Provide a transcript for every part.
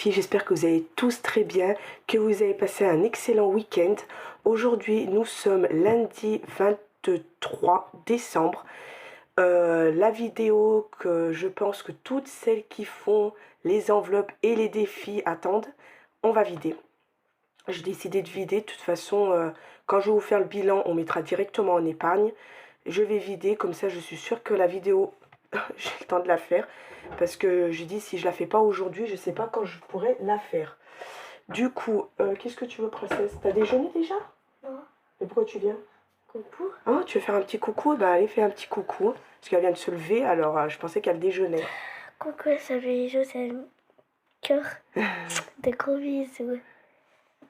filles, j'espère que vous allez tous très bien, que vous avez passé un excellent week-end. Aujourd'hui, nous sommes lundi 23 décembre. La vidéo que je pense que toutes celles qui font les enveloppes et les défis attendent, on va vider. J'ai décidé de vider, de toute façon, quand je vais vous faire le bilan, on mettra directement en épargne. Je vais vider, comme ça je suis sûre que la vidéo, j'ai le temps de la faire. Parce que j'ai dit, si je la fais pas aujourd'hui, je sais pas quand je pourrai la faire. Du coup, qu'est-ce que tu veux, princesse? T'as déjeuné déjà? Non. Mais pourquoi tu viens? Coucou. Ah, tu veux faire un petit coucou? Bah allez, fais un petit coucou. Parce qu'elle vient de se lever, alors je pensais qu'elle déjeunait. Coucou, ça fait José. Cœur. De gros bisous.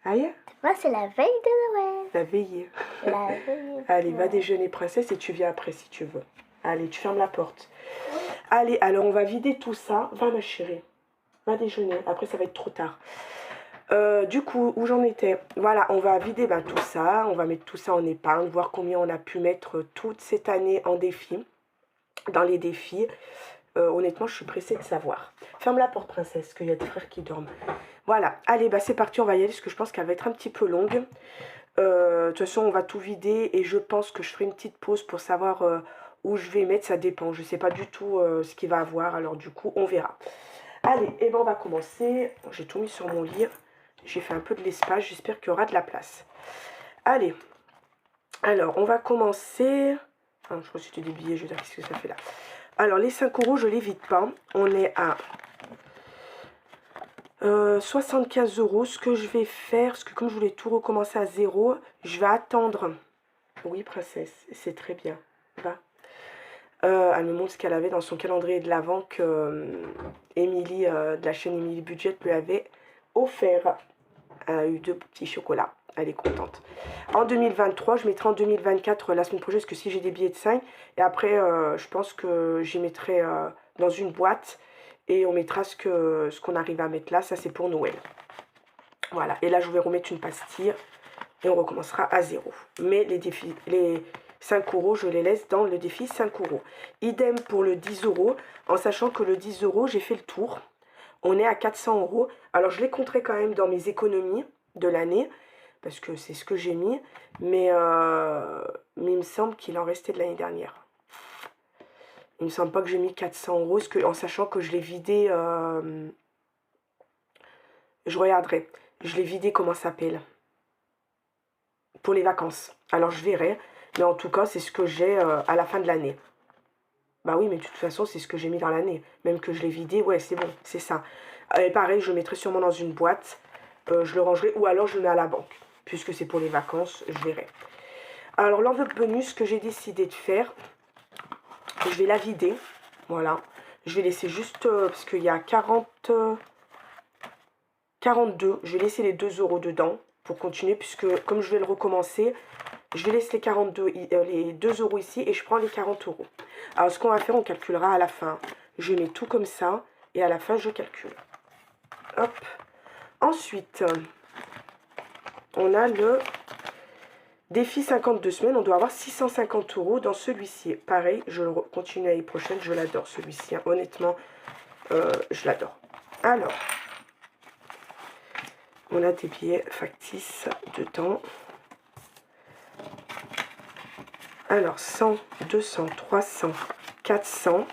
Aïe, Moi, c'est la veille de Noël. la veillée. La veille. Allez, va déjeuner, princesse, et tu viens après si tu veux. Allez, tu fermes la porte. Allez, alors on va vider tout ça. Va, ma chérie. Va déjeuner. Après, ça va être trop tard. Du coup, où j'en étais? Voilà, on va vider tout ça. On va mettre tout ça en épargne. Voir combien on a pu mettre toute cette année en défi. Dans les défis. Honnêtement, je suis pressée de savoir. Ferme la porte, princesse, qu'il y a des frères qui dorment. Voilà. Allez, c'est parti. On va y aller parce que je pense qu'elle va être un petit peu longue. De toute façon, on va tout vider. Et je pense que je ferai une petite pause pour savoir où je vais mettre. Ça dépend. Je ne sais pas du tout ce qu'il va avoir. Alors, du coup, on verra. Allez, et on va commencer. J'ai tout mis sur mon lit. J'ai fait un peu de l'espace. J'espère qu'il y aura de la place. Allez. Alors, on va commencer. Ah, je crois que c'était des billets. Je veux dire, qu'est-ce que ça fait là? Alors, les 5 euros, je ne les vide pas. On est à 75 euros. Ce que je vais faire, parce que comme je voulais tout recommencer à zéro, je vais attendre. Oui, princesse, c'est très bien. Va. Elle me montre ce qu'elle avait dans son calendrier de l'Avent que Émilie, de la chaîne Émilie Budget, lui avait offert. Elle a eu 2 petits chocolats. Elle est contente. En 2023, je mettrai en 2024 la semaine prochaine, parce que si j'ai des billets de 5, et après, je pense que j'y mettrai dans une boîte, et on mettra ce qu'on arrive à mettre là. Ça, c'est pour Noël. Voilà. Et là, je vais remettre une pastille, et on recommencera à zéro. Mais les 5 euros, je les laisse dans le défi 5 euros. Idem pour le 10 euros, en sachant que le 10 euros, j'ai fait le tour. On est à 400 euros. Alors, je les compterai quand même dans mes économies de l'année, parce que c'est ce que j'ai mis. Mais il me semble qu'il en restait de l'année dernière. Il me semble pas que j'ai mis 400 euros, en sachant que je l'ai vidé... je regarderai. Je l'ai vidé, comment ça s'appelle? Pour les vacances. Alors, je verrai. Mais en tout cas, c'est ce que j'ai à la fin de l'année. Bah oui, mais de toute façon, c'est ce que j'ai mis dans l'année. Même que je l'ai vidé, ouais, c'est bon, c'est ça. Et pareil, je le mettrai sûrement dans une boîte. Je le rangerai, ou alors je le mets à la banque. Puisque c'est pour les vacances, je verrai. Alors, l'enveloppe bonus que j'ai décidé de faire, je vais la vider. Voilà. Je vais laisser juste, parce qu'il y a 42. Je vais laisser les 2 euros dedans pour continuer, puisque comme je vais le recommencer, je vais laisser les 2 euros ici et je prends les 40 euros. Alors, ce qu'on va faire, on calculera à la fin. Je mets tout comme ça et à la fin, je calcule. Hop. Ensuite, on a le défi 52 semaines. On doit avoir 650 euros dans celui-ci. Pareil, je le continue l'année prochaine. Je l'adore, celui-ci. Hein. Honnêtement, je l'adore. Alors, on a des billets factices dedans. Alors, 100, 200, 300, 400,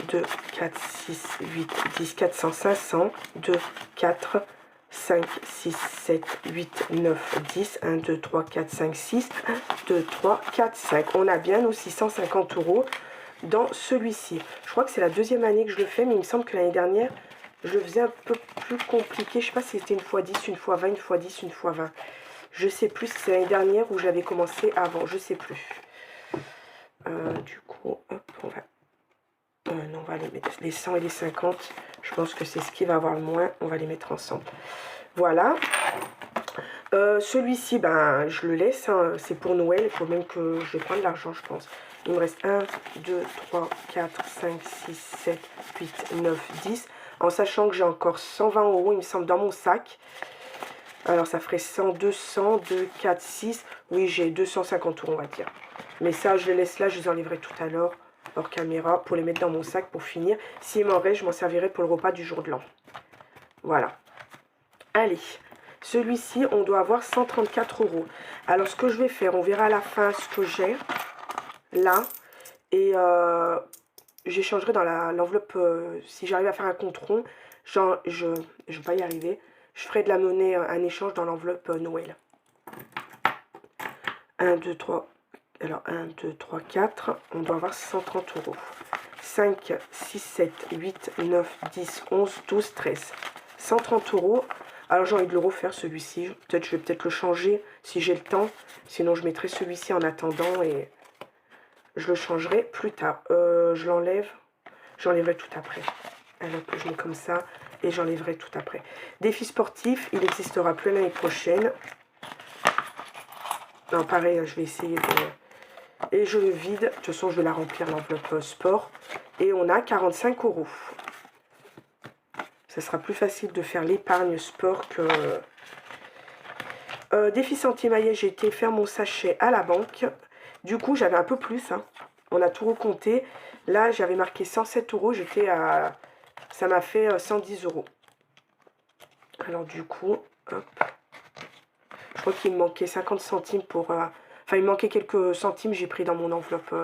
2, 4, 6, 8, 10, 400, 500, 2, 4, 5, 6, 7, 8, 9, 10, 1, 2, 3, 4, 5, 6, 1, 2, 3, 4, 5. On a bien nos 650 euros dans celui-ci. Je crois que c'est la deuxième année que je le fais, mais il me semble que l'année dernière, je le faisais un peu plus compliqué. Je ne sais pas si c'était une fois 10, une fois 20, une fois 10, une fois 20. Je sais plus, c'est l'année dernière où j'avais commencé avant, je sais plus. Du coup, hop, on va... non, on va les mettre, les 100 et les 50. Je pense que c'est ce qui va avoir le moins. On va les mettre ensemble. Voilà. Celui-ci, je le laisse. Hein, c'est pour Noël. Il faut même que je vais prendre l'argent, je pense. Il me reste 1, 2, 3, 4, 5, 6, 7, 8, 9, 10. En sachant que j'ai encore 120 euros, il me semble, dans mon sac. Alors, ça ferait 100, 200, 2, 4, 6. Oui, j'ai 250 euros, on va dire. Mais ça, je les laisse là, je les enlèverai tout à l'heure. hors caméra pour les mettre dans mon sac pour finir. S'il m'en reste, je m'en servirai pour le repas du jour de l'an. Voilà. Allez, celui-ci, on doit avoir 134 €. Alors, ce que je vais faire, on verra à la fin ce que j'ai là. Et j'échangerai dans l'enveloppe, si j'arrive à faire un compte rond, je vais pas y arriver. Je ferai de la monnaie, un échange dans l'enveloppe Noël. 1, 2, 3. Alors, 1, 2, 3, 4. On doit avoir 130 €. 5, 6, 7, 8, 9, 10, 11, 12, 13. 130 €. Alors, j'ai envie de le refaire, celui-ci. Je vais peut-être le changer si j'ai le temps. Sinon, je mettrai celui-ci en attendant et je le changerai plus tard. Je l'enlève. J'enlèverai tout après. Alors que je mets comme ça et j'enlèverai tout après. Défi sportif, il n'existera plus l'année prochaine. Non, pareil, je vais essayer de... Et je le vide. De toute façon, je vais la remplir, l'enveloppe sport. Et on a 45 €. Ça sera plus facile de faire l'épargne sport que... défi sentier-maillet, j'ai été faire mon sachet à la banque. Du coup, j'avais un peu plus. Hein. On a tout recompté. Là, j'avais marqué 107 €. J'étais à... Ça m'a fait 110 €. Alors, du coup, hop. Je crois qu'il me manquait 50 centimes pour... Enfin, il me manquait quelques centimes. J'ai pris dans mon enveloppe,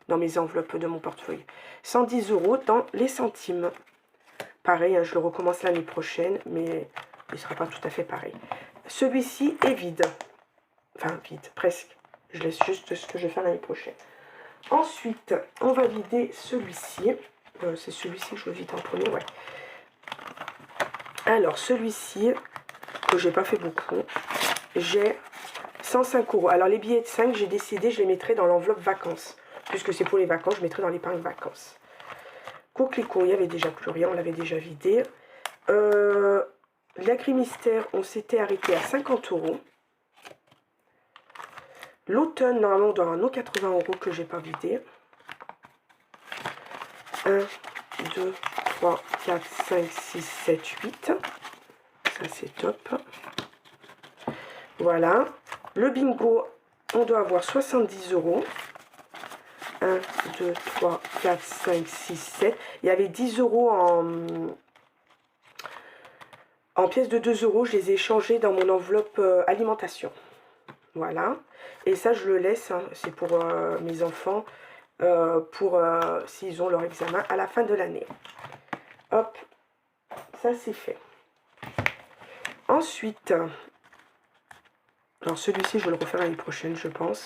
dans mes enveloppes de mon portefeuille. 110 € dans les centimes. Pareil, hein, je le recommence l'année prochaine, mais il ne sera pas tout à fait pareil. Celui-ci est vide. Enfin, vide, presque. Je laisse juste ce que je vais faire l'année prochaine. Ensuite, on va vider celui-ci. C'est celui-ci que je vide en premier, ouais. Alors, celui-ci, que j'ai pas fait beaucoup, j'ai 105 €. Alors, les billets de 5, j'ai décidé, je les mettrai dans l'enveloppe vacances. Puisque c'est pour les vacances, je mettrai dans l'épargne vacances. Coquelicot, il n'y avait déjà plus rien, on l'avait déjà vidé. Lacrymystère, on s'était arrêté à 50 €. L'automne, normalement, on doit avoir nos 80 € que j'ai pas vidé. 1, 2, 3, 4, 5, 6, 7, 8. Ça, c'est top. Voilà. Le bingo, on doit avoir 70 €. 1, 2, 3, 4, 5, 6, 7. Il y avait 10 € en pièces de 2 €. Je les ai changées dans mon enveloppe alimentation. Voilà. Et ça, je le laisse. Hein, c'est pour mes enfants. Pour s'ils ont leur examen à la fin de l'année. Hop. Ça, c'est fait. Ensuite... Alors, celui-ci, je vais le refaire l'année prochaine, je pense.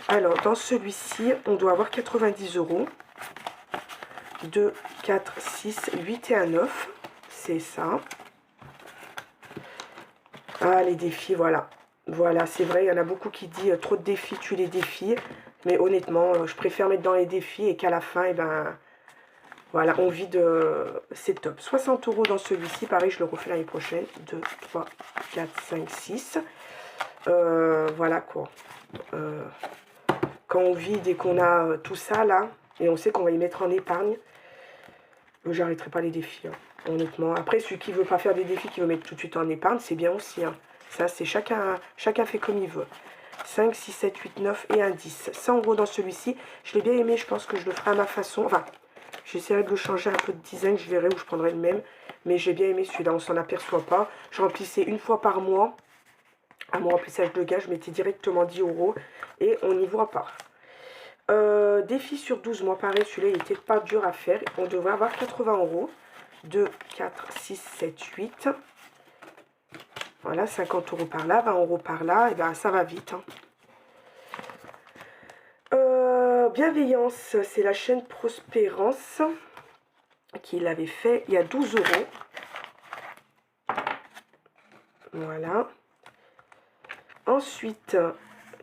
Alors, dans celui-ci, on doit avoir 90 €. 2, 4, 6, 8 et un 9. C'est ça. Ah, les défis, voilà. Voilà, c'est vrai, il y en a beaucoup qui disent trop de défis, tue les défis. Mais honnêtement, je préfère mettre dans les défis et qu'à la fin, eh ben, voilà, on vide, c'est top. 60 € dans celui-ci, pareil, je le refais l'année prochaine. 2, 3, 4, 5, 6. Voilà quoi. Quand on vide et qu'on a tout ça là, et on sait qu'on va y mettre en épargne, j'arrêterai pas les défis, hein, honnêtement. Après, celui qui veut pas faire des défis, qui veut mettre tout de suite en épargne, c'est bien aussi. Hein. Ça, c'est chacun fait comme il veut. 5, 6, 7, 8, 9 et un 10. 100 € dans celui-ci. Je l'ai bien aimé, je pense que je le ferai à ma façon. Enfin, j'essaierai de le changer un peu de design, je verrai où je prendrai le même. Mais j'ai bien aimé celui-là, on s'en aperçoit pas. Je remplissais une fois par mois. À mon remplissage de gaz, je mettais directement 10 € et on n'y voit pas. Défi sur 12 mois, pareil, celui-là, il n'était pas dur à faire. On devrait avoir 80 €. 2, 4, 6, 7, 8. Voilà, 50 € par là, 20 € par là. Et bien, ça va vite. Hein. Bienveillance, c'est la chaîne Prospérance qui l'avait fait. Il y a 12 €. Voilà. Ensuite,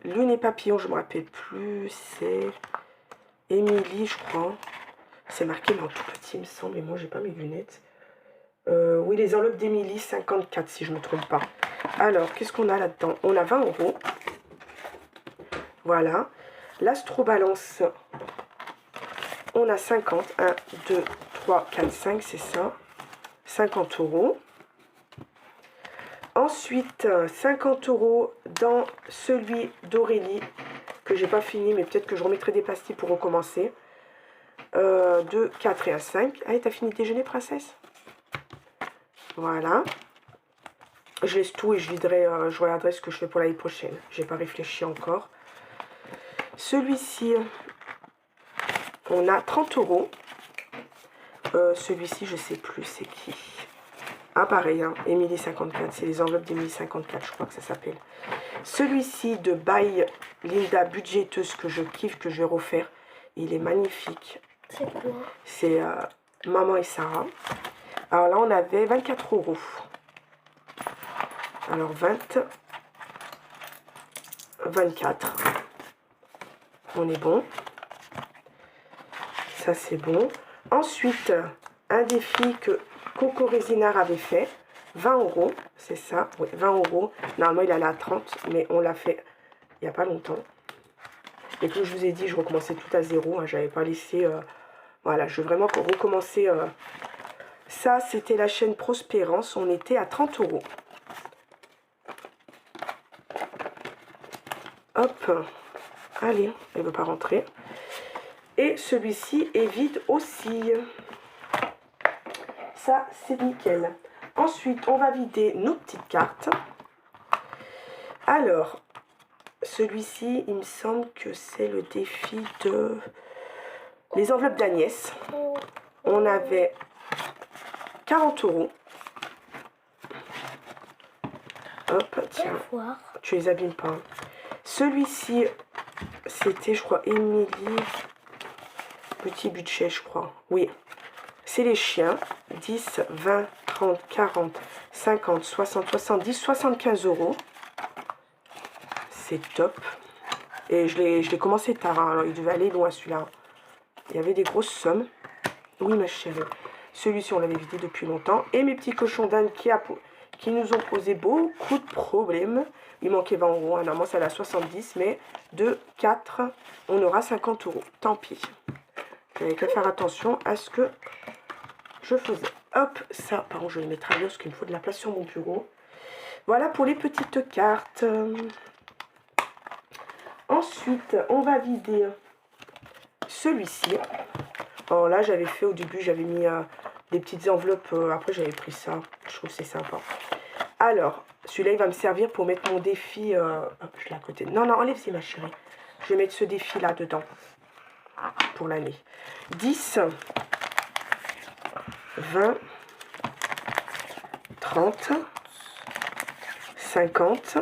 Lune et Papillon, je ne me rappelle plus, c'est Émilie, je crois. C'est marqué mais en tout petit, il me semble, et moi, j'ai pas mes lunettes. Oui, les enveloppes d'Émilie, 54, si je ne me trompe pas. Alors, qu'est-ce qu'on a là-dedans? On a 20 €. Voilà. L'Astro-Balance, on a 50. 1, 2, 3, 4, 5, c'est ça. 50 €. Ensuite, 50 € dans celui d'Aurélie, que j'ai pas fini, mais peut-être que je remettrai des pastilles pour recommencer. 2, 4 et un 5. Allez, t'as fini de déjeuner, princesse? Voilà. Je laisse tout et je viderai, je regarderai ce que je fais pour l'année prochaine. J'ai pas réfléchi encore. Celui-ci, on a 30 euros. Celui-ci, je sais plus c'est qui. Ah, pareil, hein, Émilie 54. C'est les enveloppes d'Émilie 54, je crois que ça s'appelle. Celui-ci de By Linda Budgéteuse que je kiffe, que je vais refaire. Il est magnifique. C'est quoi? C'est Maman et Sarah. Alors là, on avait 24 euros. Alors 20, 24. On est bon. Ça, c'est bon. Ensuite, un défi que Coco Résinard avait fait. 20 euros, c'est ça. Oui, 20 euros. Normalement, il allait à 30, mais on l'a fait il n'y a pas longtemps. Et comme je vous ai dit, je recommençais tout à zéro. Hein, j'avais pas laissé... voilà, je veux vraiment recommencer... Ça, c'était la chaîne Prospérance. On était à 30 euros. Hop. Allez, elle ne veut pas rentrer. Et celui-ci est vide aussi. Ça, c'est nickel. Ensuite, on va vider nos petites cartes. Alors, celui-ci, il me semble que c'est le défi de... Les enveloppes d'Agnès. On avait 40 euros. Hop, tiens. Tu les abîmes pas. Hein. Celui-ci, c'était, je crois, Émilie. Petit budget, je crois. Oui. C'est les chiens. 10, 20, 30, 40, 50, 60, 70, 75 euros. C'est top. Et je l'ai commencé tard. Hein. Alors, il devait aller loin, celui-là. Il y avait des grosses sommes. Oui, ma chérie. Celui-ci, on l'avait vidé depuis longtemps. Et mes petits cochons d'âne qui nous ont posé beaucoup de problèmes. Il manquait 20 euros. Normalement, ça allait à 70. Mais 2, 4, on aura 50 euros. Tant pis. J'avais qu'à faire attention à ce que je faisais. Hop, ça. Par contre, je vais le mettre ailleurs parce qu'il me faut de la place sur mon bureau. Voilà pour les petites cartes. Ensuite, on va vider celui-ci. Alors là, j'avais fait au début, j'avais mis des petites enveloppes. Après, j'avais pris ça. Je trouve que c'est sympa. Alors, celui-là, il va me servir pour mettre mon défi. Hop, je l'ai à côté. Non, non, enlève-y, ma chérie. Je vais mettre ce défi-là dedans. Pour l'année. 10, 20, 30, 50,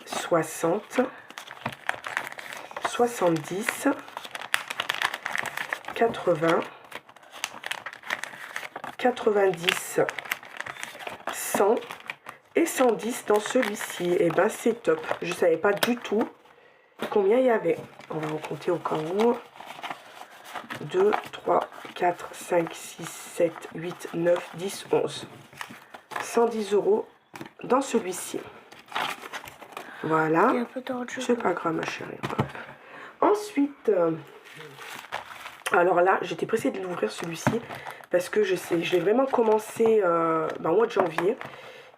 60, 70, 80, 90, 100 et 110 dans celui-ci. Et ben c'est top. Je savais pas du tout combien il y avait. On va compter au cas où. 2, 3, 4, 5, 6, 7, 8, 9, 10, 11. 110 euros dans celui-ci. Voilà. C'est pas grave, ma chérie. Ensuite, alors là, j'étais pressée de l'ouvrir celui-ci parce que je l'ai vraiment commencé au mois de janvier.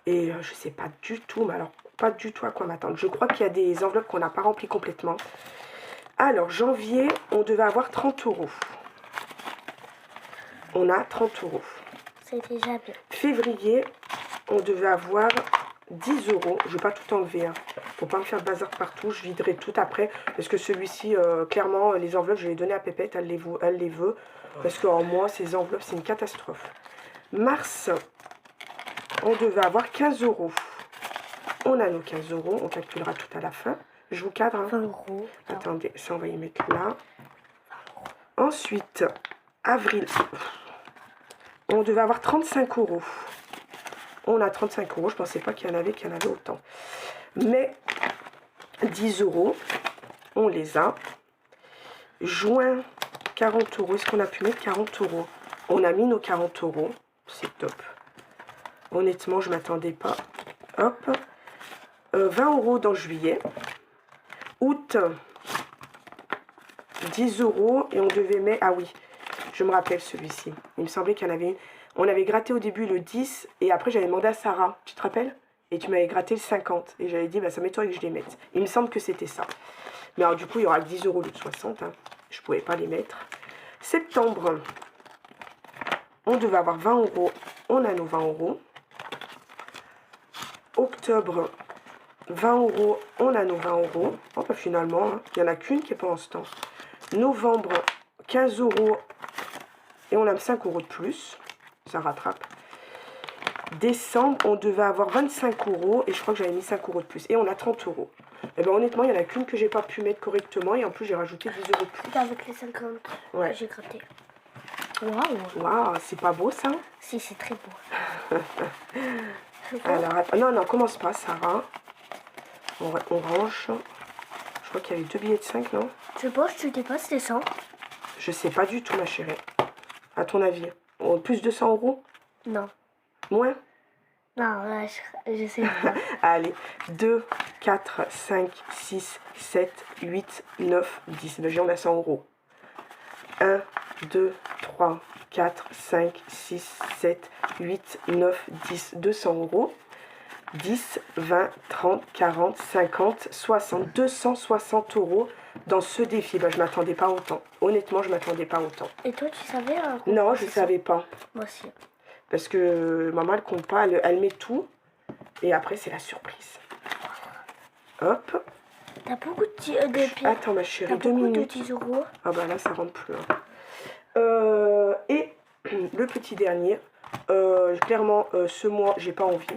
Et je sais pas du tout, mais alors pas du tout à quoi m'attendre. Je crois qu'il y a des enveloppes qu'on n'a pas remplies complètement. Alors, janvier, on devait avoir 30 euros. On a 30 euros. C'est déjà bien. Février, on devait avoir 10 euros. Je ne vais pas tout enlever. Hein. Faut pas me faire le bazar partout. Je viderai tout après. Parce que celui-ci, clairement, les enveloppes, je les ai données à Pépette. Elle les veut. Parce qu'en moi, ces enveloppes, c'est une catastrophe. Mars, on devait avoir 15 euros. On a nos 15 euros. On calculera tout à la fin. Je vous cadre. Hein. 20 euros. Attendez, ça, on va y mettre là. Ensuite, avril, on devait avoir 35 euros. On a 35 euros. Je ne pensais pas qu'il y en avait autant. Mais 10 euros, on les a. Juin, 40 euros. Est-ce qu'on a pu mettre 40 euros? On a mis nos 40 euros. C'est top. Honnêtement, je ne m'attendais pas. Hop. 20 euros dans juillet. Août, 10 euros. Et on devait mettre... Ah oui, je me rappelle celui-ci. Il me semblait qu'il y en avait une. On avait gratté au début le 10. Et après, j'avais demandé à Sarah. Tu te rappelles? Et tu m'avais gratté le 50. Et j'avais dit, bah, ça m'étonnerait que je les mette. Il me semble que c'était ça. Mais alors, du coup, il y aura 10 euros au lieu de 60. Hein. Je pouvais pas les mettre. Septembre, on devait avoir 20 euros. On a nos 20 euros. Octobre, 20 euros. On a nos 20 euros. Oh, bah, finalement, hein, il n'y en a qu'une qui est pendant ce temps. Novembre, 15 euros. Et on a 5 euros de plus. Ça rattrape. Décembre, on devait avoir 25 euros. Et je crois que j'avais mis 5 euros de plus. Et on a 30 euros. Et bien honnêtement, il n'y en a qu'une que j'ai pas pu mettre correctement. Et en plus, j'ai rajouté 10 euros de plus. Avec les 50 ouais. que j'ai gratté. Waouh. Waouh, c'est pas beau ça? Si, c'est très beau. Alors, attends. Non, non, commence pas, Sarah. On range. Je crois qu'il y avait 2 billets de 5, non? Je pense que tu dépasses les 100. Je sais pas du tout, ma chérie. À ton avis? Plus de 100 euros? Non. Moins? Non, là, je sais pas. Allez, 2, 4, 5, 6, 7, 8, 9, 10. Ben, on a 100 euros. 1, 2, 3, 4, 5, 6, 7, 8, 9, 10. 200 euros. 10, 20, 30, 40, 50, 60. 260 euros dans ce défi. Ben, je m'attendais pas autant. Honnêtement, je m'attendais pas autant. Et toi, tu savais non, je savais pas. Moi aussi. Parce que maman, elle compte pas. Elle met tout. Et après, c'est la surprise. Hop. T'as beaucoup de pieds. Attends, ma chérie, 2 minutes. minutes. De 10 euros. Ah bah là, ça rentre plus. Hein. Et le petit dernier. Clairement, ce mois, j'ai pas envie.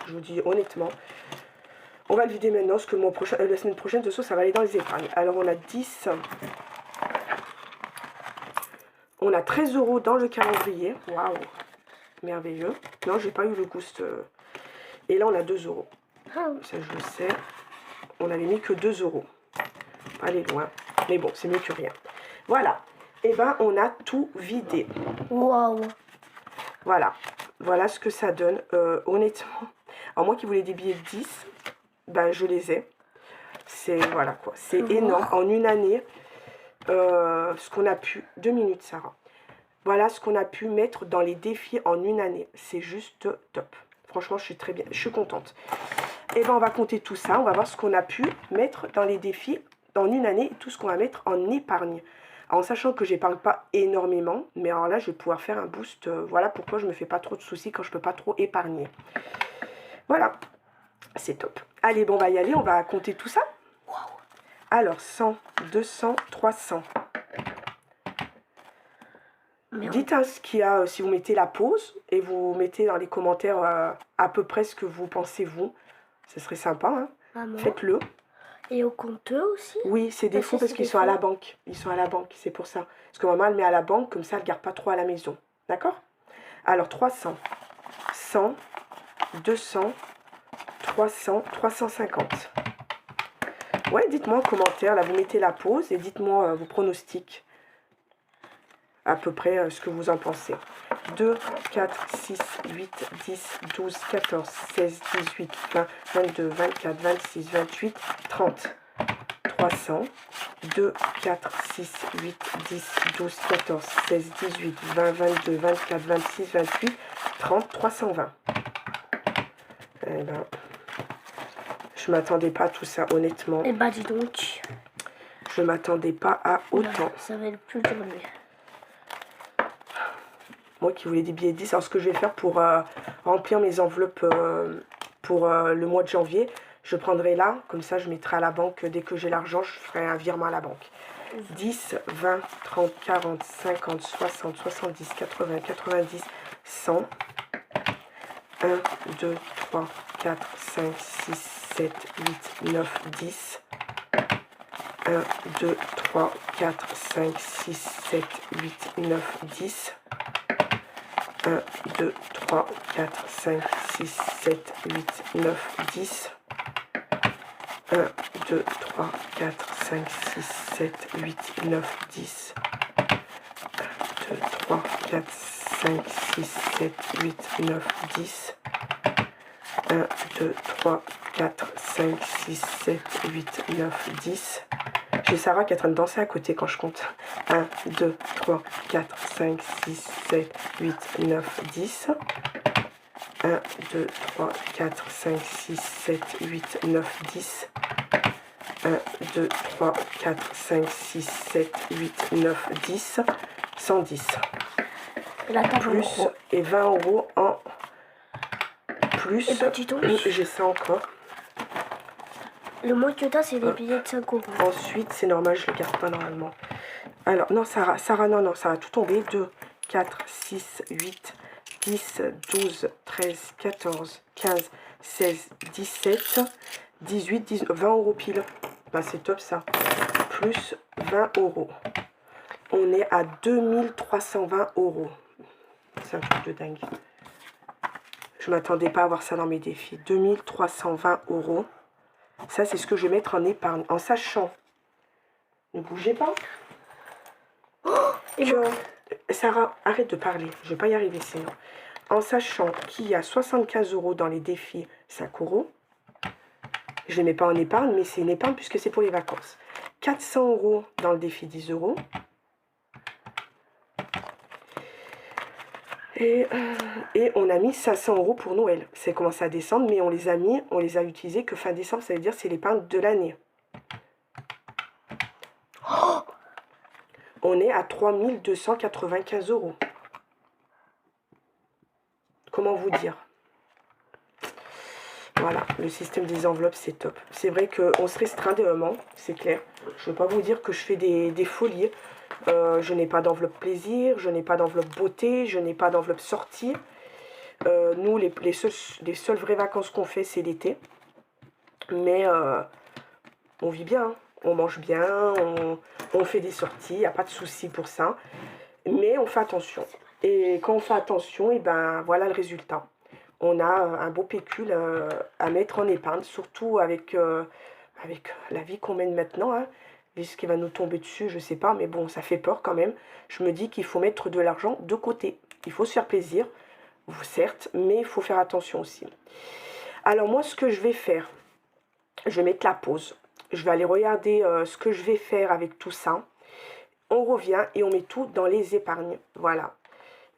Je vous dis honnêtement. On va le vider maintenant, parce que le mois prochain, la semaine prochaine, de ça va aller dans les épargnes. Alors, on a 10. On a 13 euros dans le calendrier. Waouh. Merveilleux. Non, j'ai pas eu le ghost. Et là, on a 2 euros. Ça, je le sais. On avait mis que 2 euros. Pas aller loin. Mais bon, c'est mieux que rien. Voilà. Et ben, on a tout vidé. Waouh. Voilà. Voilà ce que ça donne. Honnêtement. Alors, moi qui voulais des billets de 10, ben, je les ai. C'est, voilà quoi. C'est énorme. En une année, ce qu'on a pu... 2 minutes, Sarah. Voilà ce qu'on a pu mettre dans les défis en une année. C'est juste top. Franchement, je suis très bien. Je suis contente. Et ben, on va compter tout ça. On va voir ce qu'on a pu mettre dans les défis en une année. Tout ce qu'on va mettre en épargne. En sachant que j'épargne pas énormément. Mais alors là, je vais pouvoir faire un boost. Voilà pourquoi je me fais pas trop de soucis quand je peux pas trop épargner. Voilà. C'est top. Allez, bon, on va y aller. On va compter tout ça. Alors, 100, 200, 300. Dites ce qu'il y a, si vous mettez la pause et vous mettez dans les commentaires à peu près ce que vous pensez vous. Ce serait sympa, hein. Faites-le. Et au compteur aussi? Oui, c'est des faux parce qu'ils sont à la banque. Ils sont à la banque, c'est pour ça. Parce que maman, elle met à la banque, comme ça, elle ne garde pas trop à la maison. D'accord? Alors, 300, 100, 200, 300, 350. Ouais, dites-moi en commentaire, là, vous mettez la pause et dites-moi vos pronostics. À peu près ce que vous en pensez. 2, 4, 6, 8, 10, 12, 14, 16, 18, 20, 22, 24, 26, 28, 30. 300. 2, 4, 6, 8, 10, 12, 14, 16, 18, 20, 22, 24, 26, 28, 30, 320. Eh ben, je m'attendais pas à tout ça, honnêtement. Eh ben, dis donc. Je m'attendais pas à autant. Ça va être plus dur, lui. Moi qui voulais des billets de 10. Alors ce que je vais faire pour remplir mes enveloppes pour le mois de janvier, je prendrai là, comme ça je mettrai à la banque, dès que j'ai l'argent, je ferai un virement à la banque. 10, 20, 30, 40, 50, 60, 70, 80, 90, 100. 1, 2, 3, 4, 5, 6, 7, 8, 9, 10. 1, 2, 3, 4, 5, 6, 7, 8, 9, 10. 1, 2, 3, 4, 5, 6, 7, 8, 9, 10. 1, 2, 3, 4, 5, 6, 7, 8, 9, 10. 1, 2, 3, 4, 5, 6, 7, 8, 9, 10. 1, 2, 3, 4, 5, 6, 7, 8, 9, 10. J'ai Sarah qui est en train de danser à côté quand je compte. 1, 2, 3, 4, 5, 6, 7, 8, 9, 10. 1, 2, 3, 4, 5, 6, 7, 8, 9, 10. 1, 2, 3, 4, 5, 6, 7, 8, 9, 10, 110. Là, Plus, et 20 euros en plus. Et petit j'ai ça encore. Le moins que t'as, c'est les billets de 5 euros. Ensuite, c'est normal, je ne le garde pas normalement. Alors, non, Sarah, non, ça va tout tomber. 2, 4, 6, 8, 10, 12, 13, 14, 15, 16, 17, 18, 19, 20 euros pile. Bah, c'est top ça. Plus 20 euros. On est à 2320 euros. C'est un truc de dingue. Je ne m'attendais pas à avoir ça dans mes défis. 2320 euros. Ça, c'est ce que je vais mettre en épargne. En sachant, ne bougez pas, que... Sarah, arrête de parler. Je ne vais pas y arriver sinon. En sachant qu'il y a 75 euros dans les défis 5 euros. Je ne les mets pas en épargne, mais c'est une épargne puisque c'est pour les vacances. 400 euros dans le défi 10 euros. Et on a mis 500 euros pour Noël. C'est commencé à descendre, mais on les a utilisés que fin décembre, ça veut dire c'est l'épargne de l'année. Oh, on est à 3295 euros. Comment vous dire? Voilà, le système des enveloppes, c'est top. C'est vrai qu'on se restreint des moments, c'est clair. Je ne veux pas vous dire que je fais des folies. Je n'ai pas d'enveloppe plaisir, je n'ai pas d'enveloppe beauté, je n'ai pas d'enveloppe sortie. Nous, les seules vraies vacances qu'on fait, c'est l'été. Mais on vit bien, hein. On mange bien, on fait des sorties, il n'y a pas de souci pour ça. Mais on fait attention. Et quand on fait attention, et ben voilà le résultat. On a un beau pécule à mettre en épargne, surtout avec la vie qu'on mène maintenant, hein. Ce qui va nous tomber dessus, je sais pas, mais bon, ça fait peur quand même. Je me dis qu'il faut mettre de l'argent de côté. Il faut se faire plaisir, certes, mais il faut faire attention aussi. Alors moi, ce que je vais faire, je vais mettre la pause. Je vais aller regarder ce que je vais faire avec tout ça. On revient et on met tout dans les épargnes. Voilà.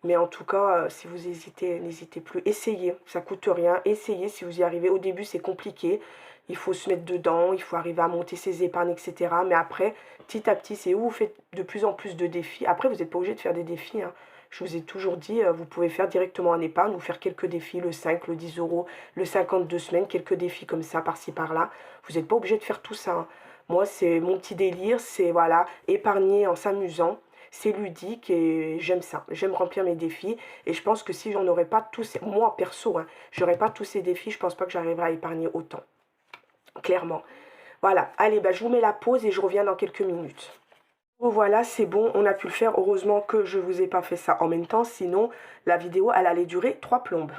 Mais en tout cas, si vous hésitez, n'hésitez plus. Essayez, ça coûte rien. Essayez si vous y arrivez. Au début, c'est compliqué. Il faut se mettre dedans, il faut arriver à monter ses épargnes, etc. Mais après, petit à petit, c'est où vous faites de plus en plus de défis. Après, vous n'êtes pas obligé de faire des défis, hein. Je vous ai toujours dit, vous pouvez faire directement en épargne ou faire quelques défis, le 5, le 10 euros, le 52 semaines, quelques défis comme ça, par-ci, par-là. Vous n'êtes pas obligé de faire tout ça, hein. Moi, c'est mon petit délire, c'est voilà, épargner en s'amusant. C'est ludique et j'aime ça. J'aime remplir mes défis. Et je pense que si j'en aurais pas tous ces... Moi, perso, hein, j'aurais pas tous ces défis, je pense pas que j'arriverais à épargner autant. Clairement. Voilà. Allez, bah, je vous mets la pause et je reviens dans quelques minutes. Voilà, c'est bon, on a pu le faire. Heureusement que je vous ai pas fait ça en même temps. Sinon, la vidéo, elle allait durer 3 plombes.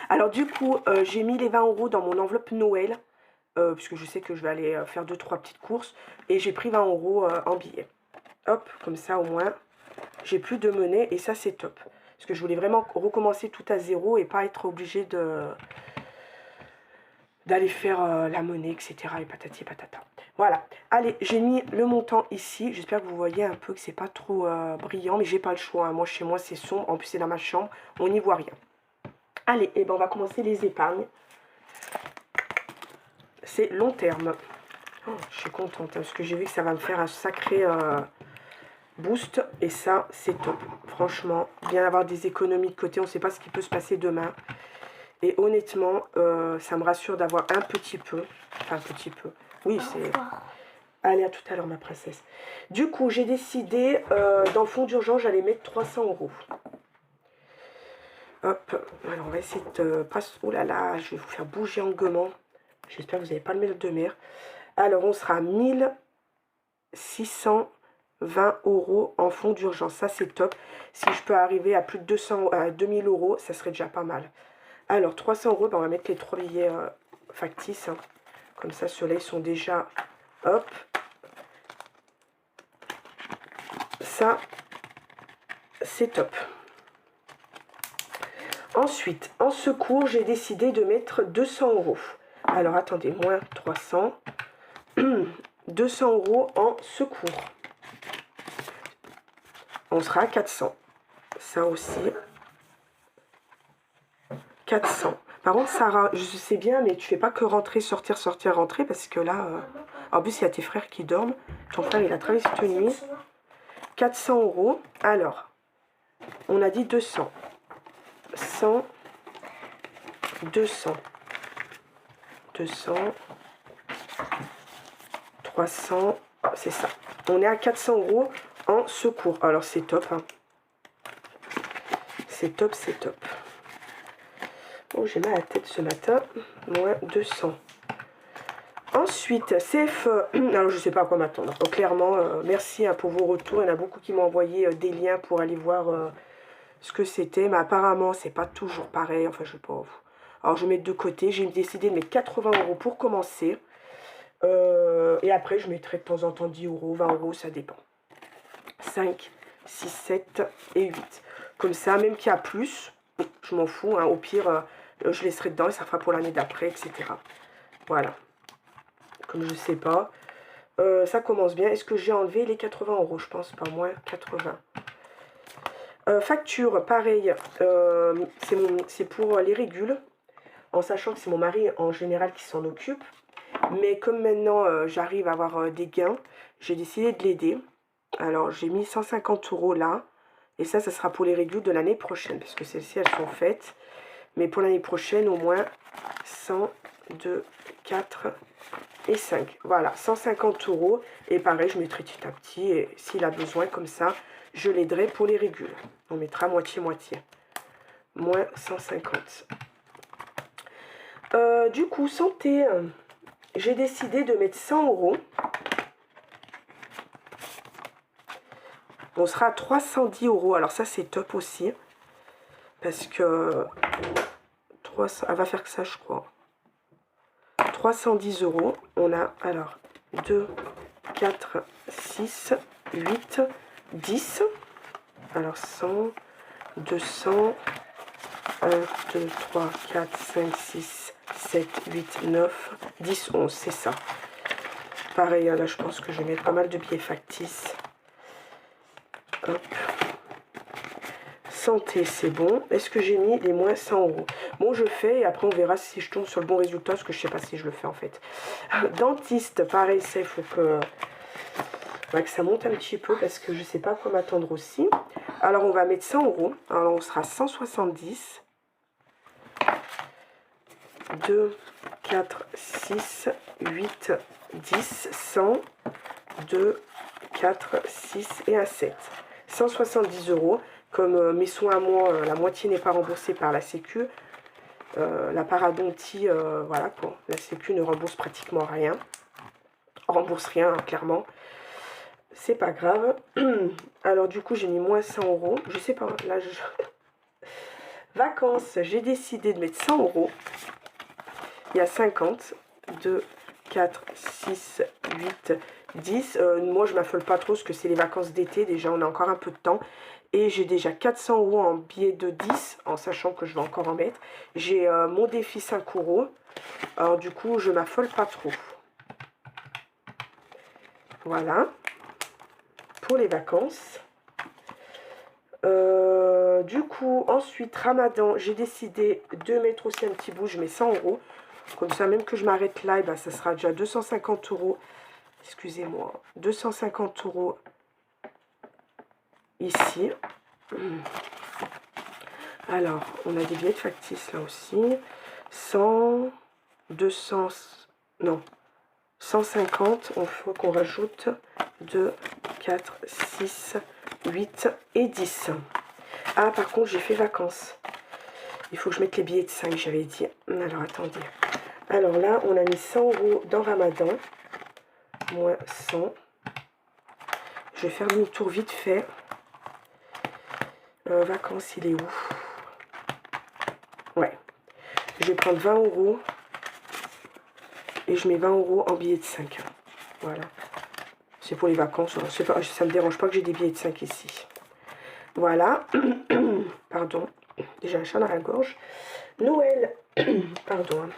Alors du coup, j'ai mis les 20 euros dans mon enveloppe Noël. Puisque je sais que je vais aller faire 2-3 petites courses. Et j'ai pris 20 euros en billets. Hop, comme ça au moins, j'ai plus de monnaie et ça c'est top. Parce que je voulais vraiment recommencer tout à zéro et pas être obligée d'aller faire la monnaie, etc. et patati patata. Voilà, allez, j'ai mis le montant ici. J'espère que vous voyez un peu que c'est pas trop brillant, mais j'ai pas le choix, hein. Moi, chez moi, c'est sombre. En plus, c'est dans ma chambre, on n'y voit rien. Allez, et ben on va commencer les épargnes. C'est long terme. Oh, je suis contente, hein, parce que j'ai vu que ça va me faire un sacré... boost et ça c'est top, franchement. Bien avoir des économies de côté, on ne sait pas ce qui peut se passer demain et honnêtement ça me rassure d'avoir un petit peu, enfin un petit peu, oui c'est... Allez, à tout à l'heure ma princesse. Du coup j'ai décidé dans le fonds d'urgence j'allais mettre 300 euros. Hop, alors on va essayer de pas... Oh là là, je vais vous faire bouger en gommant, j'espère que vous n'avez pas le mail de mer. Alors on sera à 1620 euros en fonds d'urgence, ça c'est top. Si je peux arriver à plus de 2000 euros, ça serait déjà pas mal. Alors 300 euros, ben, on va mettre les 3 billets factices, hein. Comme ça ceux-là ils sont déjà, hop, ça c'est top. Ensuite en secours j'ai décidé de mettre 200 euros. Alors attendez, moins 300, 200 euros en secours. On sera à 400. Ça aussi. 400. Par contre, Sarah, je sais bien, mais tu fais pas que rentrer, sortir, sortir, rentrer, parce que là, En plus, il y a tes frères qui dorment. Ton frère, il a travaillé cette nuit. 400 €. Alors, on a dit 200. 100, 200. 200. 300. C'est ça. On est à 400 € en secours. Alors, c'est top. Hein. C'est top, c'est top. Oh, j'ai mal à la tête ce matin. Moins 200. Ensuite, CFE. Alors, je ne sais pas à quoi m'attendre. Donc, clairement, merci hein, pour vos retours. Il y en a beaucoup qui m'ont envoyé des liens pour aller voir ce que c'était. Mais apparemment, c'est pas toujours pareil. Enfin, je sais pas. Alors, je mets de côté. J'ai décidé de mettre 80 € pour commencer. Et après, je mettrai de temps en temps 10 €, 20 €, ça dépend. 5, 6, 7 et 8. Comme ça, même qu'il y a plus, je m'en fous. Hein. Au pire, je laisserai dedans et ça fera pour l'année d'après, etc. Voilà. Comme je sais pas. Ça commence bien. Est-ce que j'ai enlevé les 80 €? Je pense pas, moins 80. Facture, pareil. C'est pour les régules. En sachant que c'est mon mari en général qui s'en occupe. Mais comme maintenant j'arrive à avoir des gains, j'ai décidé de l'aider. Alors j'ai mis 150 € là. Et ça sera pour les régules de l'année prochaine. Parce que celles-ci, elles sont faites. Mais pour l'année prochaine, au moins 100, 2, 4 et 5. Voilà, 150 €. Et pareil, je mettrai petit à petit. Et s'il a besoin, comme ça, je l'aiderai pour les régules. On mettra moitié-moitié. Moins 150. Du coup, santé. J'ai décidé de mettre 100 €. On sera à 310 €. Alors ça, c'est top aussi. Parce que 300, elle va faire que ça, je crois. 310 €. On a alors 2, 4, 6, 8, 10. Alors 100, 200, 1, 2, 3, 4, 5, 6, 7, 8, 9, 10, 11. C'est ça. Pareil, là, je pense que je vais mettre pas mal de billets factices. Hop. Santé, c'est bon. Est-ce que j'ai mis les moins 100 €? Bon, je fais et après on verra si je tombe sur le bon résultat, parce que je sais pas si je le fais en fait. Dentiste, pareil, ça il faut que ça monte un petit peu parce que je sais pas à quoi m'attendre aussi. Alors on va mettre 100 €. Alors on sera 170. 2, 4, 6, 8, 10, 100, 2, 4, 6 et un 7. 170 €. Comme mes soins à moi, la moitié n'est pas remboursée par la Sécu. La parodontie, voilà quoi. La Sécu ne rembourse pratiquement rien. Rembourse rien, hein, clairement. C'est pas grave. Alors du coup, j'ai mis moins 100 €. Je sais pas, là, Vacances, j'ai décidé de mettre 100 €. Il y a 50. 2, 4, 6, 8, 10. Moi, je m'affole pas trop parce que c'est les vacances d'été. Déjà, on a encore un peu de temps. Et j'ai déjà 400 € en billets de 10, en sachant que je vais encore en mettre. J'ai mon défi 5 €. Alors du coup, je m'affole pas trop. Voilà. Pour les vacances. Du coup, ensuite, Ramadan, j'ai décidé de mettre aussi un petit bout. Je mets 100 €. Comme ça, même que je m'arrête là, et ben, ça sera déjà 250 €. Excusez-moi. 250 € ici. Alors, on a des billets de factices là aussi. 100, 200, non, 150. Il faut qu'on rajoute 2, 4, 6, 8 et 10. Ah, par contre, j'ai fait vacances. Il faut que je mette les billets de 5, j'avais dit. Alors, attendez. Alors là, on a mis 100 € dans Ramadan. Moins 100. Je vais faire demi-tour vite fait. Vacances, il est où? Ouais. Je vais prendre 20 €. Et je mets 20 € en billets de 5. Voilà. C'est pour les vacances. Pas, ça ne me dérange pas que j'ai des billets de 5 ici. Voilà. Pardon. J'ai un chat dans la gorge. Noël. Pardon.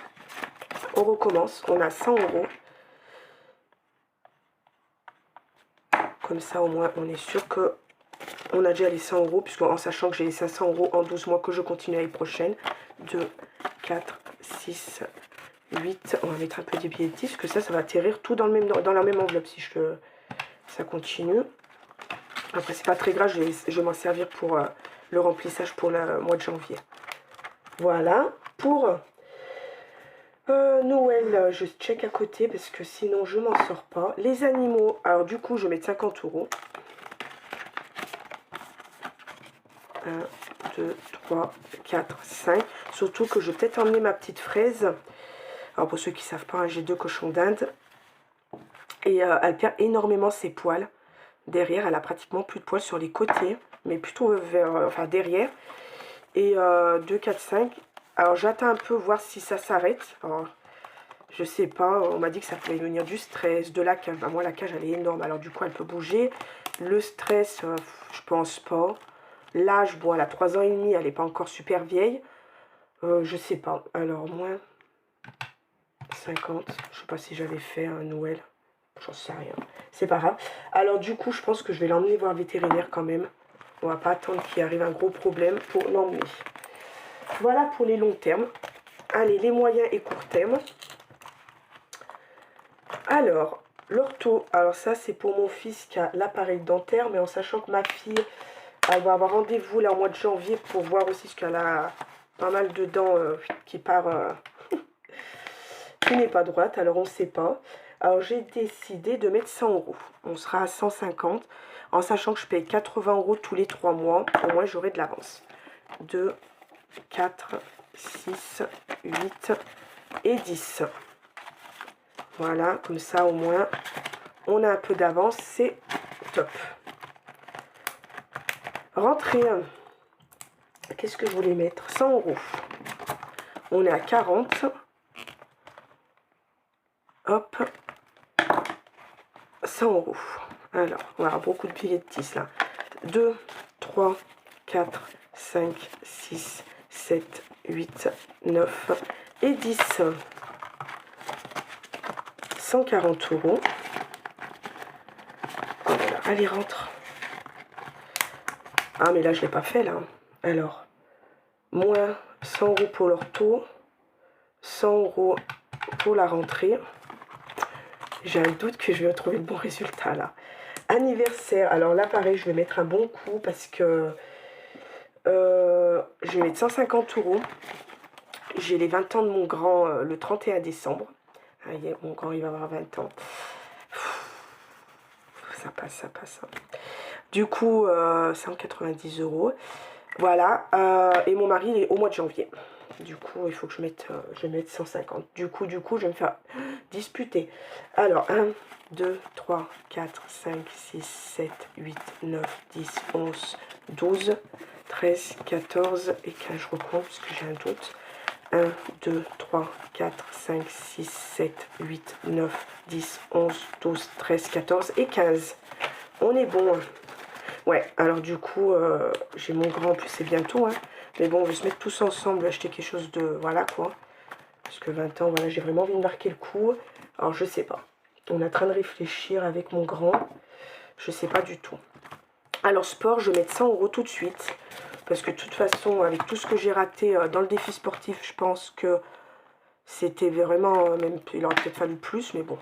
On recommence. On a 100 €. Comme ça, au moins, on est sûr que on a déjà les 100 €, puisqu'en sachant que j'ai les 500 € en 12 mois que je continue l'année prochaine. 2, 4, 6, 8. On va mettre un peu des billets de 10, parce que ça va atterrir tout dans la même enveloppe si ça continue. Après, c'est pas très grave, je vais m'en servir pour le remplissage pour le mois de janvier. Voilà. Pour Noël, je check à côté parce que sinon je m'en sors pas. Les animaux, alors du coup, je vais mettre 50 €. 1, 2, 3, 4, 5. Surtout que je vais peut-être emmener ma petite fraise. Alors pour ceux qui ne savent pas, hein, j'ai 2 cochons d'Inde. Et elle perd énormément ses poils. Derrière, elle a pratiquement plus de poils sur les côtés. Mais plutôt enfin derrière. Et 2, 4, 5. Alors j'attends un peu voir si ça s'arrête. Alors, je sais pas, on m'a dit que ça pouvait venir du stress, de la cage. Bah, moi la cage elle est énorme, alors du coup elle peut bouger. Le stress, je pense pas. L'âge, bon elle a 3 ans et demi, elle n'est pas encore super vieille. Je sais pas, alors moins 50, je sais pas si j'avais fait un Noël. J'en sais rien, c'est pas grave. Alors du coup je pense que je vais l'emmener voir le vétérinaire quand même. On va pas attendre qu'il arrive un gros problème pour l'emmener. Voilà pour les longs termes. Allez, les moyens et courts termes. Alors, l'ortho, alors ça c'est pour mon fils qui a l'appareil dentaire, mais en sachant que ma fille, elle va avoir rendez-vous là au mois de janvier pour voir aussi ce qu'elle a pas mal de dents qui part, qui n'est pas droite, alors on ne sait pas. Alors j'ai décidé de mettre 100 €. On sera à 150, en sachant que je paye 80 € tous les 3 mois, au moins j'aurai de l'avance. 2, 4, 6, 8 et 10. Voilà, comme ça au moins on a un peu d'avance, c'est top. Rentrée, qu'est-ce que je voulais mettre? 100 €. On est à 40. Hop, 100 €. Alors, on va avoir beaucoup de billets de 10 là. 2, 3, 4, 5, 6, 7, 8, 9 et 10. 140 €. Oh là là, allez, rentre. Ah, mais là, je ne l'ai pas fait, là. Alors, moins 100 € pour l'ortho, 100 € pour la rentrée. J'ai un doute que je vais retrouver le bon résultat, là. Anniversaire. Alors là, pareil, je vais mettre un bon coup parce que je vais mettre 150 €. J'ai les 20 ans de mon grand le 31 décembre. Ah, mon grand, il va avoir 20 ans. Ça passe, ça passe. Du coup, 190 €. Voilà. Et mon mari, il est au mois de janvier. Du coup, il faut que je mette 150. Du coup, je vais me faire disputer. Alors, 1, 2, 3, 4, 5, 6, 7, 8, 9, 10, 11, 12, 13, 14 et 15. Je recompte parce que j'ai un doute. 1, 2, 3, 4, 5, 6, 7, 8, 9, 10, 11, 12, 13, 14 et 15. On est bon. Ouais, alors du coup, j'ai mon grand, en plus c'est bientôt. Hein. Mais bon, on va se mettre tous ensemble, acheter quelque chose de... Voilà quoi. Parce que 20 ans, voilà, j'ai vraiment envie de marquer le coup. Alors je sais pas. On est en train de réfléchir avec mon grand. Je sais pas du tout. Alors sport, je vais mettre 100 € tout de suite. Parce que de toute façon, avec tout ce que j'ai raté dans le défi sportif, je pense que c'était vraiment... même il aurait peut-être fallu plus, mais bon.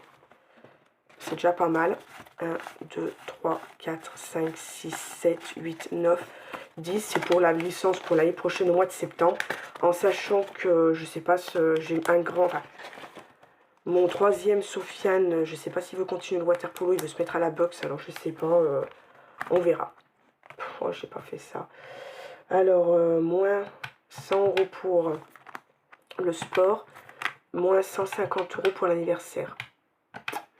C'est déjà pas mal. 1, 2, 3, 4, 5, 6, 7, 8, 9, 10. C'est pour la licence pour l'année prochaine au mois de septembre. En sachant que, je sais pas, j'ai un grand... Enfin, mon troisième, Sofiane, je sais pas s'il veut continuer le water polo. Il veut se mettre à la boxe. Alors, je sais pas. On verra. Oh, j'ai pas fait ça. Alors, moins 100 € pour le sport. Moins 150 € pour l'anniversaire.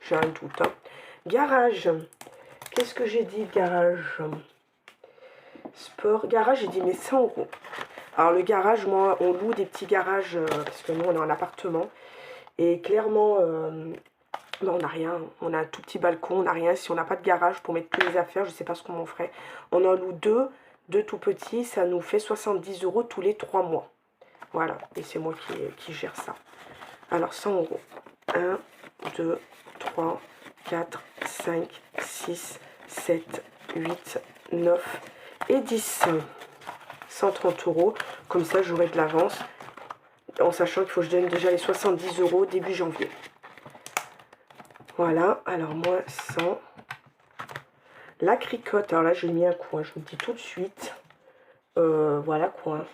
J'ai un doute. Hein. Garage. Qu'est-ce que j'ai dit, garage? Sport. Garage, j'ai dit mais 100 €. Alors le garage, moi, on loue des petits garages parce que nous, on est en appartement. Et clairement, on n'a rien. On a un tout petit balcon, on n'a rien. Si on n'a pas de garage pour mettre toutes les affaires, je ne sais pas ce qu'on en ferait. On en loue deux tout petits. Ça nous fait 70 € tous les 3 mois. Voilà. Et c'est moi qui gère ça. Alors 100 €. 1, 2, 3, 4, 5, 6, 7, 8, 9 et 10. 130 €. Comme ça, j'aurai de l'avance. En sachant qu'il faut que je donne déjà les 70 € début janvier. Voilà, alors moins 100. La cricotte, alors là je lui ai mis un coin, je vous le dis tout de suite. Voilà coin.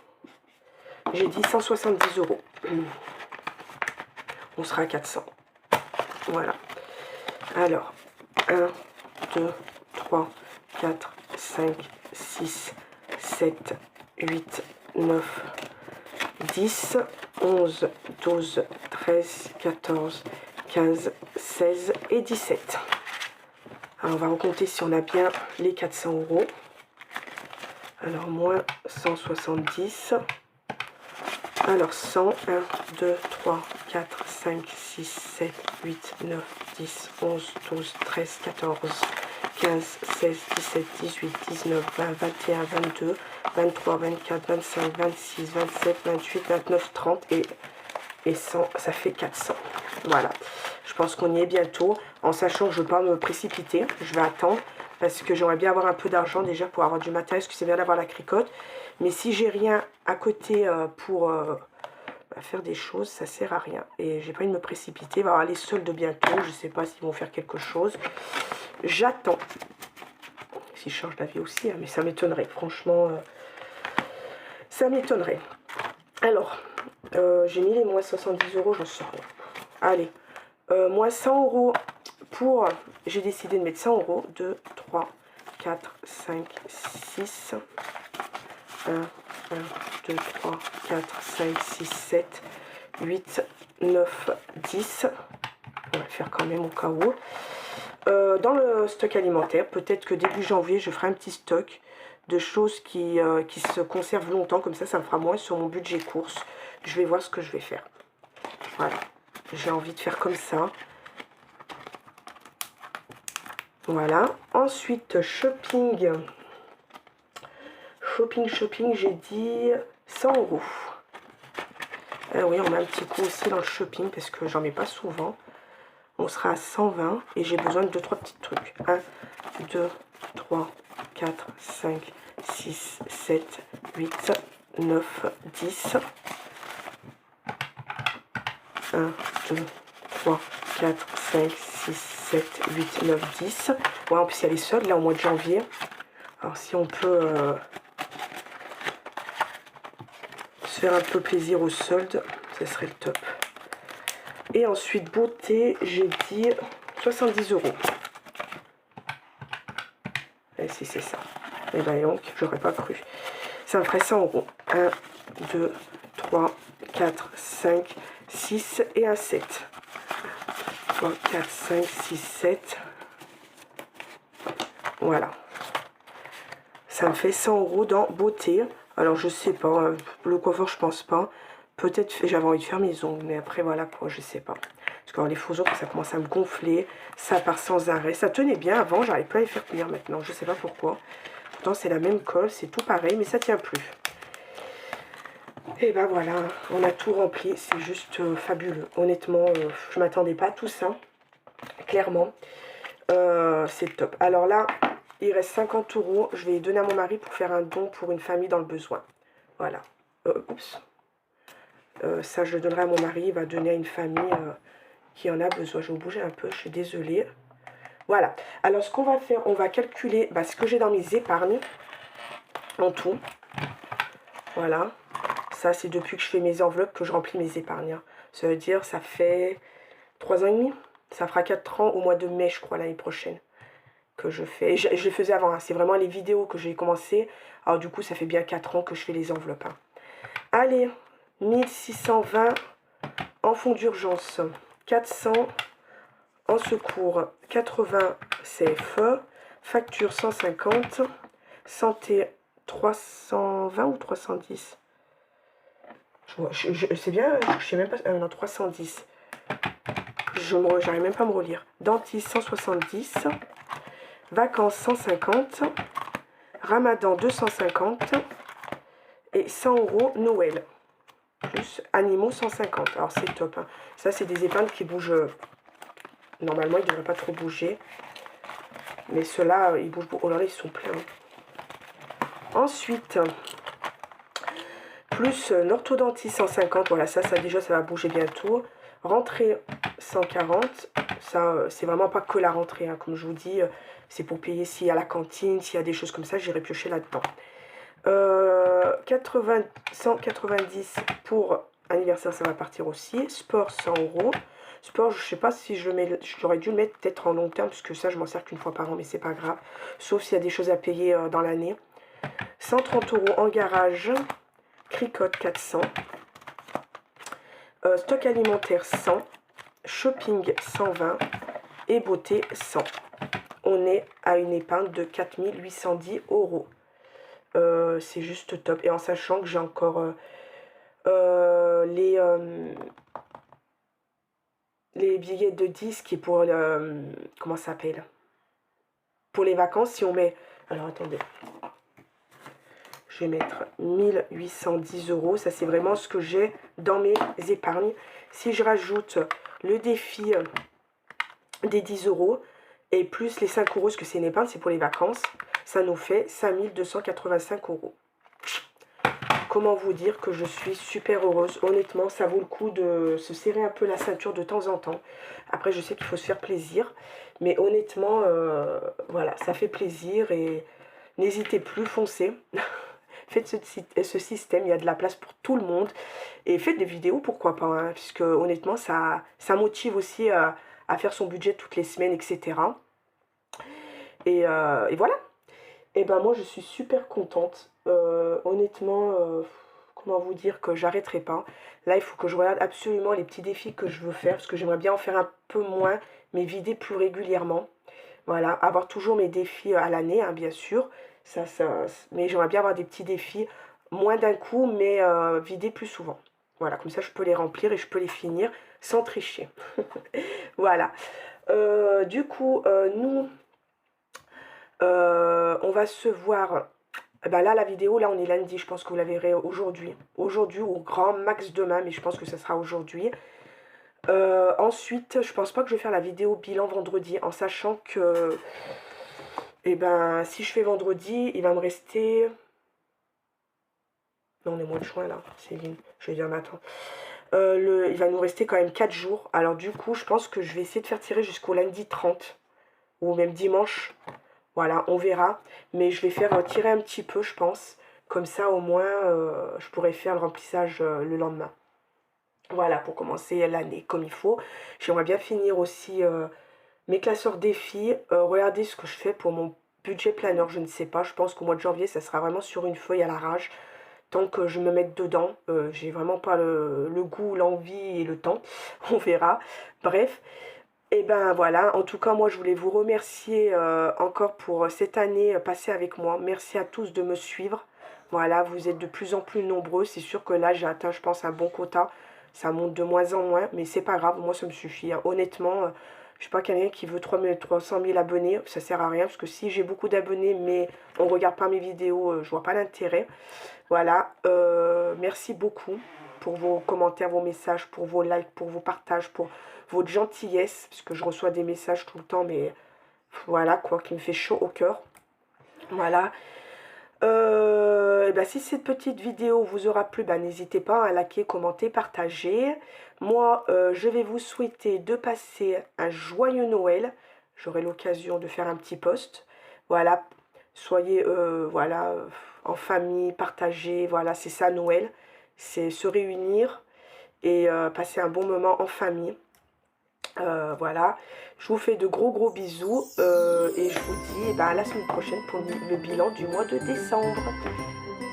J'ai dit 170 €. On sera à 400. Voilà. Alors, 1, 2, 3, 4, 5, 6, 7, 8, 9, 10, 11, 12, 13, 14, 15, 16 et 17. Alors, on va recompter si on a bien les 400 €. Alors, moins 170. Alors, 100, 1, 2, 3, 4, 5, 6, 7, 8, 9, 10, 11, 12, 13, 14, 15, 16, 17, 18, 19, 20, 21, 22, 23, 24, 25, 26, 27, 28, 29, 30 et 100, ça fait 400. Voilà, je pense qu'on y est bientôt, en sachant que je ne veux pas me précipiter, je vais attendre, parce que j'aimerais bien avoir un peu d'argent déjà pour avoir du matériel, parce que c'est bien d'avoir la cricotte, mais si j'ai rien à côté pour faire des choses, ça sert à rien, et j'ai pas envie de me précipiter. Il va y avoir les soldes bientôt, je sais pas s'ils vont faire quelque chose, j'attends. S'ils changent d'avis aussi, hein, mais ça m'étonnerait, franchement, ça m'étonnerait. Alors, j'ai mis les moins 70 €, j'en sors rien. Allez, moins 100 € pour, j'ai décidé de mettre 100 €, 2, 3, 4, 5, 6, 1, 2, 3, 4, 5, 6, 7, 8, 9, 10. On va le faire quand même au cas où. Dans le stock alimentaire, peut-être que début janvier, je ferai un petit stock de choses qui se conservent longtemps. Comme ça me fera moins sur mon budget course. Je vais voir ce que je vais faire. Voilà. J'ai envie de faire comme ça. Voilà. Ensuite, shopping. Shopping, j'ai dit 100 €. Oui, on met un petit coup aussi dans le shopping parce que j'en mets pas souvent. On sera à 120 et j'ai besoin de 2-3 petits trucs. 1, 2, 3, 4, 5, 6, 7, 8, 9, 10. 1, 2, 3, 4, 5, 6, 7, 8, 9, 10. Ouais, en plus, il y a les soldes là au mois de janvier. Alors, si on peut se faire un peu plaisir aux soldes, ça serait le top. Et ensuite, beauté, j'ai dit 70 €. Et si c'est ça. Et ben donc, j'aurais pas cru. Ça me ferait 100 €. 1, 2, 3, 4, 5, 6 et un 7. 3, 4, 5, 6, 7. Voilà. Ça me fait 100 € dans beauté. Alors, je sais pas. Le coiffeur, je pense pas. Peut-être j'avais envie de faire mes ongles. Mais après, voilà quoi, je sais pas. Parce que les faux ongles, ça commence à me gonfler. Ça part sans arrêt. Ça tenait bien avant. J'arrive pas à les faire tenir maintenant. Je sais pas pourquoi. Pourtant, c'est la même colle. C'est tout pareil. Mais ça tient plus. Et ben voilà, on a tout rempli, c'est juste fabuleux. Honnêtement, je m'attendais pas à tout ça, clairement. C'est top. Alors là, il reste 50 €. Je vais les donner à mon mari pour faire un don pour une famille dans le besoin. Voilà. Oups. Ça, je le donnerai à mon mari. Il va donner à une famille qui en a besoin. Je vais bouger un peu, je suis désolée. Voilà. Alors, ce qu'on va faire, on va calculer ce que j'ai dans mes épargnes en tout. Voilà. Ça, c'est depuis que je fais mes enveloppes que je remplis mes épargnes. Ça veut dire, ça fait 3 ans et demi. Ça fera 4 ans au mois de mai, je crois, l'année prochaine. Que je fais. Et je le faisais avant. Hein. C'est vraiment les vidéos que j'ai commencé. Alors, du coup, ça fait bien 4 ans que je fais les enveloppes. Hein. Allez, 1620 en fonds d'urgence. 400 en secours. 80 CFE. Facture 150. Santé 320 ou 310. C'est bien, je sais même pas. Non, 310. J'arrive même pas à me relire. Dentiste 170. Vacances 150. Ramadan 250. Et 100 € Noël. Plus animaux 150. Alors c'est top. Hein. Ça, c'est des épargnes qui bougent. Normalement, ils ne devraient pas trop bouger. Mais ceux-là, ils bougent beaucoup. Oh là là, ils sont pleins. Ensuite. plus une orthodontie 150, voilà, ça déjà, ça va bouger bientôt. Rentrée 140, ça, c'est vraiment pas que la rentrée, hein, comme je vous dis, c'est pour payer s'il y a la cantine, s'il y a des choses comme ça, j'irai piocher là-dedans. 190 pour anniversaire, ça va partir aussi. Sport, 100 euros. Sport, je sais pas si je le mets, j'aurais dû le mettre peut-être en long terme, puisque ça, je m'en sers qu'une fois par an, mais c'est pas grave. Sauf s'il y a des choses à payer dans l'année. 130 euros en garage. Cricotte, 400. Stock alimentaire, 100. Shopping, 120. Et beauté, 100. On est à une épargne de 4810 euros. C'est juste top. Et en sachant que j'ai encore les billets de 10 qui est pour comment ça s'appelle, pour les vacances. Si on met, alors attendez, je vais mettre 1810 euros. Ça, c'est vraiment ce que j'ai dans mes épargnes. Si je rajoute le défi des 10 euros et plus les 5 euros, ce que c'est une épargne, c'est pour les vacances, ça nous fait 5285 euros. Comment vous dire que je suis super heureuse. Honnêtement, ça vaut le coup de se serrer un peu la ceinture de temps en temps. Après, je sais qu'il faut se faire plaisir. Mais honnêtement, voilà, ça fait plaisir. Et n'hésitez plus, foncez. Faites ce système, il y a de la place pour tout le monde. Et faites des vidéos, pourquoi pas. Hein, puisque honnêtement, ça motive aussi à faire son budget toutes les semaines, etc. Et voilà. Et ben moi, je suis super contente. Honnêtement, comment vous dire que j'arrêterai pas. Là, il faut que je regarde absolument les petits défis que je veux faire, parce que j'aimerais bien en faire un peu moins, mais vider plus régulièrement. Voilà, avoir toujours mes défis à l'année, hein, bien sûr. Mais j'aimerais bien avoir des petits défis, moins d'un coup, mais vider plus souvent. Voilà, comme ça, je peux les remplir et je peux les finir sans tricher. Voilà. Du coup, nous... on va se voir. Ben là, la vidéo, là, on est lundi. Je pense que vous la verrez aujourd'hui. Aujourd'hui ou au grand max demain, mais je pense que ça sera aujourd'hui. Ensuite, je pense pas que je vais faire la vidéo bilan vendredi, en sachant que, eh ben, si je fais vendredi, il va me rester... Non, on est mois de juin, là, Céline. Je vais dire, mais attends. Il va nous rester quand même 4 jours. Alors, du coup, je pense que je vais essayer de faire tirer jusqu'au lundi 30. Ou même dimanche. Voilà, on verra. Mais je vais faire tirer un petit peu, je pense. Comme ça, au moins, je pourrai faire le remplissage le lendemain. Voilà, pour commencer l'année comme il faut. J'aimerais bien finir aussi mes classeurs défis. Regardez ce que je fais pour mon budget planeur, je ne sais pas. Je pense qu'au mois de janvier, ça sera vraiment sur une feuille à l'arrache. Tant que je me mette dedans, j'ai vraiment pas le goût, l'envie et le temps. On verra. Bref. Et ben voilà, en tout cas, moi, je voulais vous remercier encore pour cette année passée avec moi. Merci à tous de me suivre. Voilà, vous êtes de plus en plus nombreux. C'est sûr que là, j'ai atteint, je pense, un bon quota. Ça monte de moins en moins, mais c'est pas grave. Moi, ça me suffit. Hein. Honnêtement, je suis pas quelqu'un qui veut 300 000 abonnés. Ça sert à rien, parce que si j'ai beaucoup d'abonnés, mais on regarde pas mes vidéos, je vois pas l'intérêt. Voilà, merci beaucoup pour vos commentaires, vos messages, pour vos likes, pour vos partages, pour votre gentillesse, parce que je reçois des messages tout le temps, mais voilà, quoi, qui me fait chaud au cœur. Voilà. Et ben, si cette petite vidéo vous aura plu, ben, n'hésitez pas à liker, commenter, partager. Moi, je vais vous souhaiter de passer un joyeux Noël. J'aurai l'occasion de faire un petit post. Voilà, soyez voilà, en famille, partagez. Voilà, c'est ça Noël. C'est se réunir et passer un bon moment en famille. Voilà, je vous fais de gros bisous et je vous dis à la semaine prochaine pour le bilan du mois de décembre.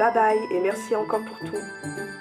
Bye bye et merci encore pour tout.